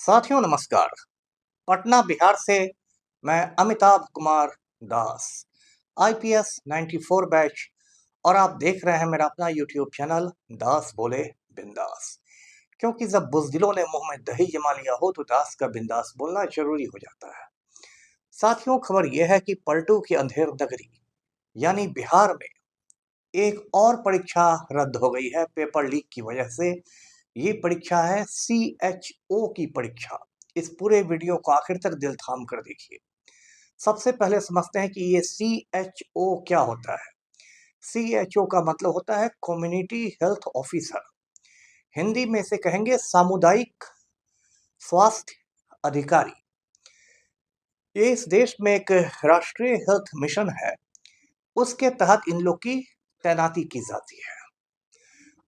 साथियों नमस्कार। पटना बिहार से मैं अमिताभ कुमार दास, आईपीएस 94 बैच, और आप देख रहे हैं मेरा अपना यूट्यूब चैनल दास बोले बिंदास। क्योंकि जब बुजदिलों ने मुंह में दही जमा लिया हो तो दास का बिंदास बोलना जरूरी हो जाता है। साथियों, खबर यह है कि पलटू की अंधेर नगरी यानी बिहार में एक और परीक्षा रद्द हो गई है पेपर लीक की वजह से। ये परीक्षा है CHO की परीक्षा। इस पूरे वीडियो को आखिर तक दिल थाम कर देखिए। सबसे पहले समझते हैं कि ये CHO क्या होता है। CHO का मतलब होता है कम्युनिटी हेल्थ ऑफिसर। हिंदी में से कहेंगे सामुदायिक स्वास्थ्य अधिकारी। ये इस देश में एक राष्ट्रीय हेल्थ मिशन है, उसके तहत इन लोग की तैनाती की जाती है।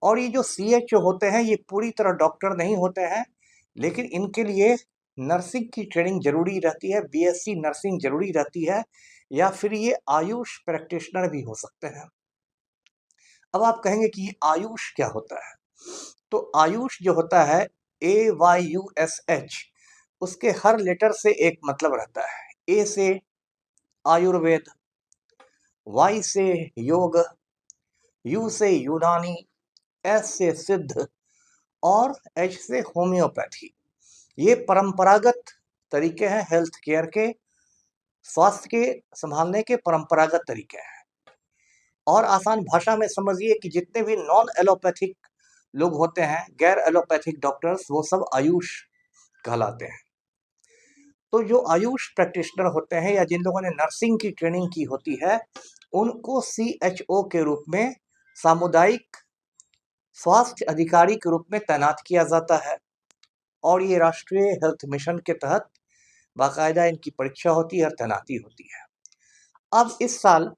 और ये जो CHO होते हैं ये पूरी तरह डॉक्टर नहीं होते हैं, लेकिन इनके लिए नर्सिंग की ट्रेनिंग जरूरी रहती है, BSc नर्सिंग जरूरी रहती है, या फिर ये आयुष प्रैक्टिशनर भी हो सकते हैं। अब आप कहेंगे कि ये आयुष क्या होता है। तो आयुष जो होता है AYUSH, उसके हर लेटर से एक मतलब रहता है। A से आयुर्वेद, Y से योग, U से यूनानी, S से सिद्ध, और H से होम्योपैथी। ये परंपरागत तरीके हैं हेल्थ केयर के, स्वास्थ्य के संभालने के परंपरागत तरीके हैं। और आसान भाषा में समझिए कि जितने भी नॉन एलोपैथिक लोग होते हैं, गैर एलोपैथिक डॉक्टर्स, वो सब आयुष कहलाते हैं। तो जो आयुष प्रैक्टिशनर होते हैं या जिन लोगों ने नर्सिंग की ट्रेनिंग की होती है, उनको CHO के रूप में, सामुदायिक स्वास्थ्य अधिकारी के रूप में तैनात किया जाता है। और ये राष्ट्रीय हेल्थ मिशन के तहत बाकायदा इनकी परीक्षा होती है और तैनाती होती है। अब इस साल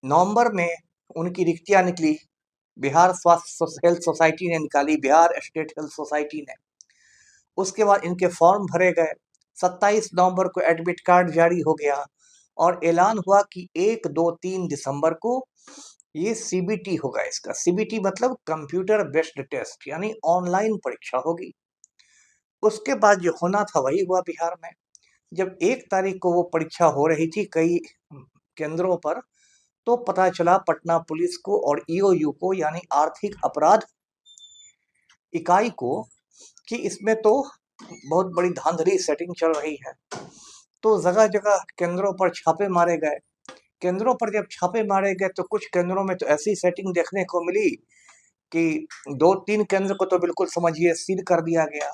नवंबर में उनकी रिक्तियां निकली। बिहार स्वास्थ्य हेल्थ सोसाइटी ने निकाली, बिहार स्टेट हेल्थ सोसाइटी ने। उसके बाद इनके फॉर्म भरे गए। 27 नवंबर को एडमिट कार्ड जारी हो गया और ऐलान हुआ कि 1, 2, 3 दिसंबर को ये CBT होगा। इसका CBT मतलब कंप्यूटर बेस्ड टेस्ट, यानी ऑनलाइन परीक्षा होगी। उसके बाद जो होना था वही हुआ बिहार में। जब 1 तारीख को वो परीक्षा हो रही थी कई केंद्रों पर, तो पता चला पटना पुलिस को और EOU को, यानी आर्थिक अपराध इकाई को, कि इसमें तो बहुत बड़ी धांधली सेटिंग चल रही है। तो जगह जगह केंद्रों पर छापे मारे गए। केंद्रों पर जब छापे मारे गए तो कुछ केंद्रों में तो ऐसी सेटिंग देखने को मिली कि 2-3 केंद्र को तो बिल्कुल समझिए सील कर दिया गया।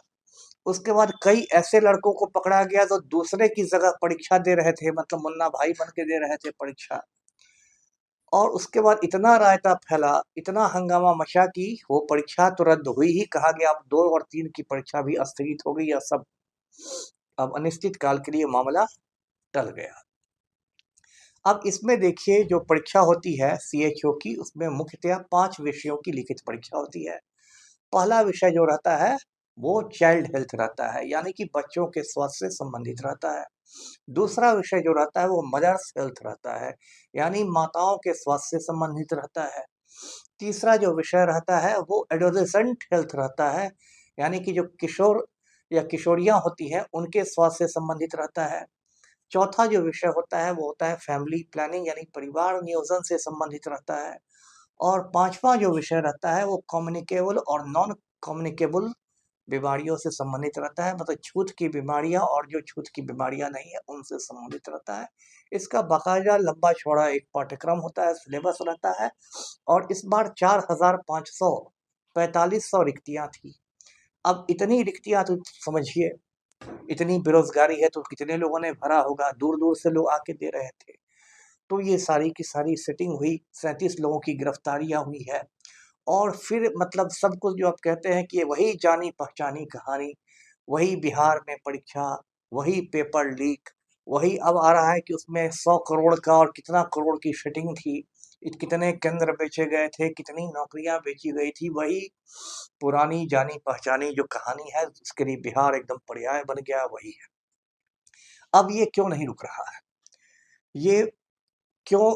उसके बाद कई ऐसे लड़कों को पकड़ा गया जो दूसरे की जगह परीक्षा दे रहे थे, मतलब मुन्ना भाई बन के दे रहे थे परीक्षा। और उसके बाद इतना रायता फैला, इतना हंगामा मचा कि वो परीक्षा तो रद्द हुई ही, कहा गया अब 2 और 3 की परीक्षा भी स्थगित हो गई। या सब अब अनिश्चित काल के लिए मामला टल गया। अब इसमें देखिए जो परीक्षा होती है CHO की, उसमें मुख्यतः 5 विषयों की लिखित परीक्षा होती है। पहला विषय जो रहता है वो चाइल्ड हेल्थ रहता है, यानी कि बच्चों के स्वास्थ्य से संबंधित रहता है। दूसरा विषय जो रहता है वो मदर्स हेल्थ रहता है, यानी माताओं के स्वास्थ्य से संबंधित रहता है। तीसरा जो विषय रहता है वो एडोलेसेंट हेल्थ रहता है, यानी कि जो किशोर या किशोरियां होती हैं उनके स्वास्थ्य से संबंधित रहता है। चौथा जो विषय होता है वो होता है फैमिली प्लानिंग, यानी परिवार नियोजन से संबंधित रहता है। और पांचवा जो विषय रहता है वो कम्युनिकेबल और नॉन कम्युनिकेबल बीमारियों से संबंधित रहता है, मतलब छूत की बीमारियां और जो छूत की बीमारियां नहीं है उनसे संबंधित रहता है। इसका बाकायदा लंबा चौड़ा एक पाठ्यक्रम होता है, सिलेबस रहता है। और इस बार 4,500 4500 रिक्तियां थी। अब इतनी रिक्तियां तो समझिए, इतनी बेरोजगारी है तो कितने लोगों ने भरा होगा, दूर दूर से लोग आके दे रहे थे। तो ये सारी की सारी सेटिंग हुई, 37 लोगों की गिरफ्तारियां हुई है। और फिर मतलब सब कुछ जो आप कहते हैं कि वही जानी पहचानी कहानी, वही बिहार में परीक्षा, वही पेपर लीक, वही अब आ रहा है कि उसमें 100 करोड़ का और कितना करोड़ की सेटिंग थी, कितने केंद्र बेचे गए थे, कितनी नौकरियां बेची गई थी। वही पुरानी जानी पहचानी जो कहानी है, उसके लिए बिहार एकदम पर्याय बन गया, वही है। अब ये क्यों नहीं रुक रहा है, ये क्यों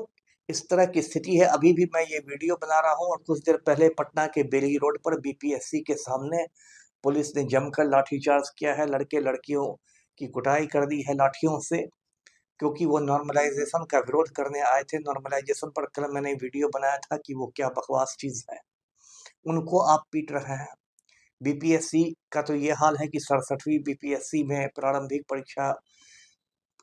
इस तरह की स्थिति है। अभी भी मैं ये वीडियो बना रहा हूँ और कुछ देर पहले पटना के बेली रोड पर BPSC के सामने पुलिस ने जमकर लाठीचार्ज किया है, लड़के लड़कियों की कुटाई कर दी है लाठियों से, क्योंकि वो नॉर्मलाइजेशन का विरोध करने आए थे। नॉर्मलाइजेशन पर कल मैंने वीडियो बनाया था कि वो क्या बकवास चीज है, उनको आप पीट रहे हैं। बीपीएससी का तो ये हाल है कि 67वीं बीपीएससी में प्रारंभिक परीक्षा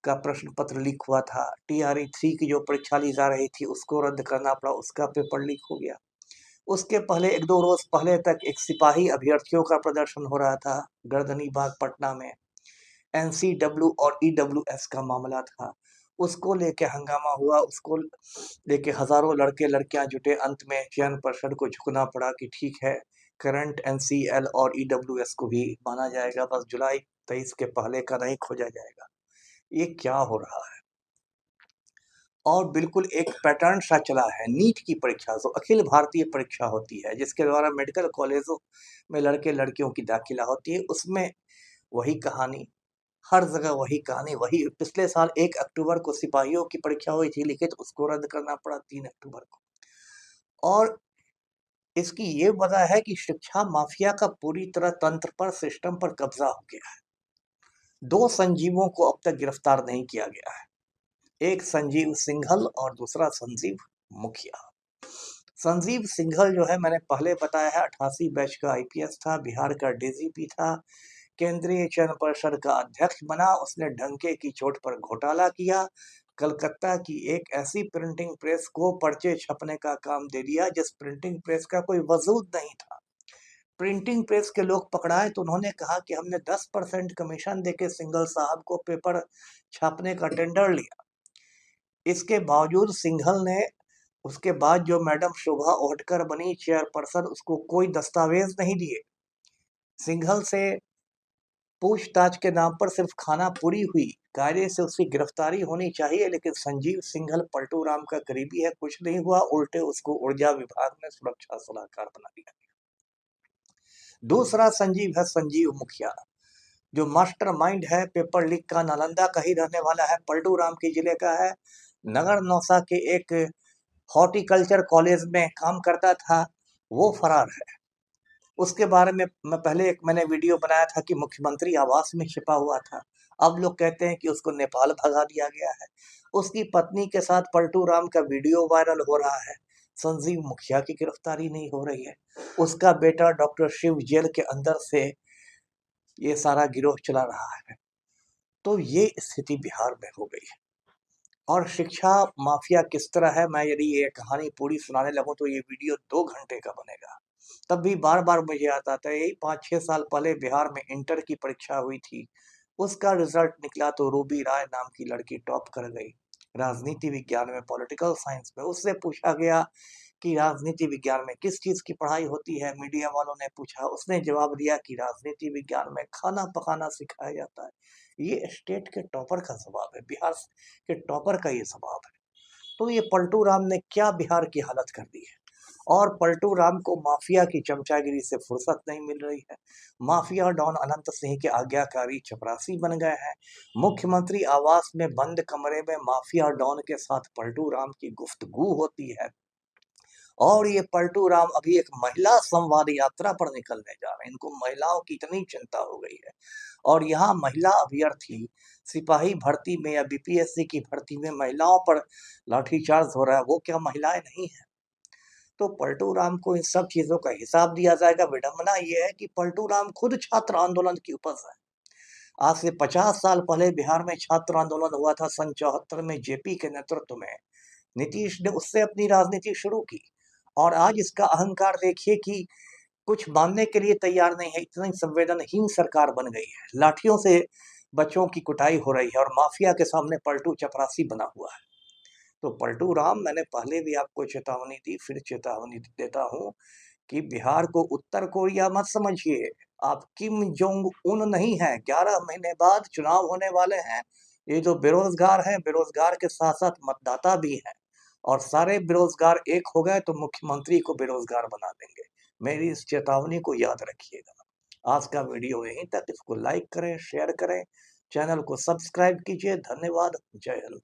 का प्रश्न पत्र लीक हुआ था। TRE 3 की जो परीक्षा ली जा रही थी उसको रद्द करना पड़ा, उसका पेपर लीक हो गया। उसके पहले 1-2 रोज पहले तक एक सिपाही अभ्यर्थियों का प्रदर्शन हो रहा था गर्दनी बाग पटना में। NCW और EWS का मामला था, उसको लेके हंगामा हुआ, उसको लेके हजारों लड़के लड़कियां जुटे। अंत में चयन पर्षद को झुकना पड़ा कि ठीक है, करंट NCL और EWS को भी माना जाएगा, बस जुलाई 23 के पहले का नहीं खोजा जाएगा। ये क्या हो रहा है? और बिल्कुल एक पैटर्न सा चला है। नीट की परीक्षा जो अखिल भारतीय परीक्षा होती है, जिसके द्वारा मेडिकल कॉलेजों में लड़के लड़कियों की दाखिला होती है, उसमें वही कहानी, हर जगह वही कहानी, वही। पिछले साल 1 अक्टूबर को सिपाहियों की परीक्षा हुई थी लिखित, उसको रद्द करना पड़ा 3 अक्टूबर को। और इसकी ये वजह है कि शिक्षा माफिया का पूरी तरह तंत्र पर, सिस्टम पर कब्जा हो गया है। 2 संजीवों को अब तक गिरफ्तार नहीं किया गया है, एक संजीव सिंघल और दूसरा संजीव मुखिया। संजीव सिंघल जो है, मैंने पहले बताया है, 88 बैच का IPS था, बिहार का DGP था, केंद्रीय चयन परिषद का अध्यक्ष बना। उसने डंके की चोट पर घोटाला किया, कलकत्ता की एक ऐसी प्रिंटिंग प्रेस को पर्चे छपने का काम दे दिया जिस प्रिंटिंग प्रेस का कोई वजूद नहीं था। प्रिंटिंग प्रेस के लोग पकड़ाए तो उन्होंने कहा कि हमने 10% कमीशन देके सिंघल साहब को पेपर छापने का टेंडर लिया। इसके बावजूद सिंघल ने, उसके बाद जो मैडम शोभा ओहटकर बनी चेयरपर्सन, उसको कोई दस्तावेज नहीं दिए। सिंघल से पूछताछ के नाम पर सिर्फ खाना पूरी हुई, कायदे से उसकी गिरफ्तारी होनी चाहिए, लेकिन संजीव सिंघल पलटू राम का करीबी है, कुछ नहीं हुआ, उल्टे उसको ऊर्जा विभाग में सुरक्षा सलाहकार बना दिया। दूसरा संजीव है संजीव मुखिया, जो मास्टरमाइंड है पेपर लीक का, नालंदा का ही रहने वाला है, पलटू राम के जिले का है, नगर नौसा के एक हॉर्टिकल्चर कॉलेज में काम करता था, वो फरार है। उसके बारे में मैं पहले मैंने वीडियो बनाया था कि मुख्यमंत्री आवास में छिपा हुआ था। अब लोग कहते हैं कि उसको नेपाल भगा दिया गया है। उसकी पत्नी के साथ पलटू राम का वीडियो वायरल हो रहा है। संजीव मुखिया की गिरफ्तारी नहीं हो रही है। उसका बेटा डॉक्टर शिव जेल के अंदर से ये सारा गिरोह चला रहा है। तो ये स्थिति बिहार में हो गई है। और शिक्षा माफिया किस तरह है, मैं यदि ये कहानी पूरी सुनाने लगूं तो ये वीडियो 2 घंटे का बनेगा। तब भी बार बार मुझे याद आता है, यही 5-6 साल पहले बिहार में इंटर की परीक्षा हुई थी। उसका रिजल्ट निकला तो रूबी राय नाम की लड़की टॉप कर गई राजनीति विज्ञान में, पॉलिटिकल साइंस में। उससे पूछा गया कि राजनीति विज्ञान में किस चीज की पढ़ाई होती है, मीडिया वालों ने पूछा, उसने जवाब दिया कि राजनीति विज्ञान में खाना पकाना सिखाया जाता है। ये स्टेट के टॉपर का जवाब है, बिहार के टॉपर का ये जवाब है। तो ये पलटू राम ने क्या बिहार की हालत कर दी है। और पलटू राम को माफिया की चमचागिरी से फुर्सत नहीं मिल रही है। माफिया डॉन अनंत सिंह के आज्ञाकारी चपरासी बन गए हैं। मुख्यमंत्री आवास में बंद कमरे में माफिया डॉन के साथ पलटू राम की गुफ्तगू होती है। और ये पलटू राम अभी एक महिला संवाद यात्रा पर निकलने जा रहे हैं। इनको महिलाओं की इतनी चिंता हो गई है। और यहाँ महिला अभ्यर्थी सिपाही भर्ती में या बीपीएससी की भर्ती में महिलाओं पर लाठीचार्ज हो रहा है, वो क्या महिलाएं नहीं है? तो पलटू राम को इन सब चीजों का हिसाब दिया जाएगा। विडंबना ये है कि पलटू राम खुद छात्र आंदोलन की उपज है। आज से 50 साल पहले बिहार में छात्र आंदोलन हुआ था, सन 74 में जेपी के नेतृत्व में। नीतीश ने उससे अपनी राजनीति शुरू की। और आज इसका अहंकार देखिए कि कुछ मानने के लिए तैयार नहीं है, इतनी संवेदनहीन सरकार बन गई है। लाठियों से बच्चों की कुटाई हो रही है और माफिया के सामने पलटू चपरासी बना हुआ है। तो पलटू राम, मैंने पहले भी आपको चेतावनी दी, फिर चेतावनी देता हूं कि बिहार को उत्तर कोरिया मत समझिए। आप किम जोंग उन नहीं है। 11 महीने बाद चुनाव होने वाले हैं। ये जो बेरोजगार हैं, बेरोजगार के साथ साथ मतदाता भी हैं। और सारे बेरोजगार एक हो गए तो मुख्यमंत्री को बेरोजगार बना देंगे। मेरी इस चेतावनी को याद रखिएगा। आज का वीडियो यहीं तक। इसको लाइक करें, शेयर करें, चैनल को सब्सक्राइब कीजिए। धन्यवाद। जय हिंद।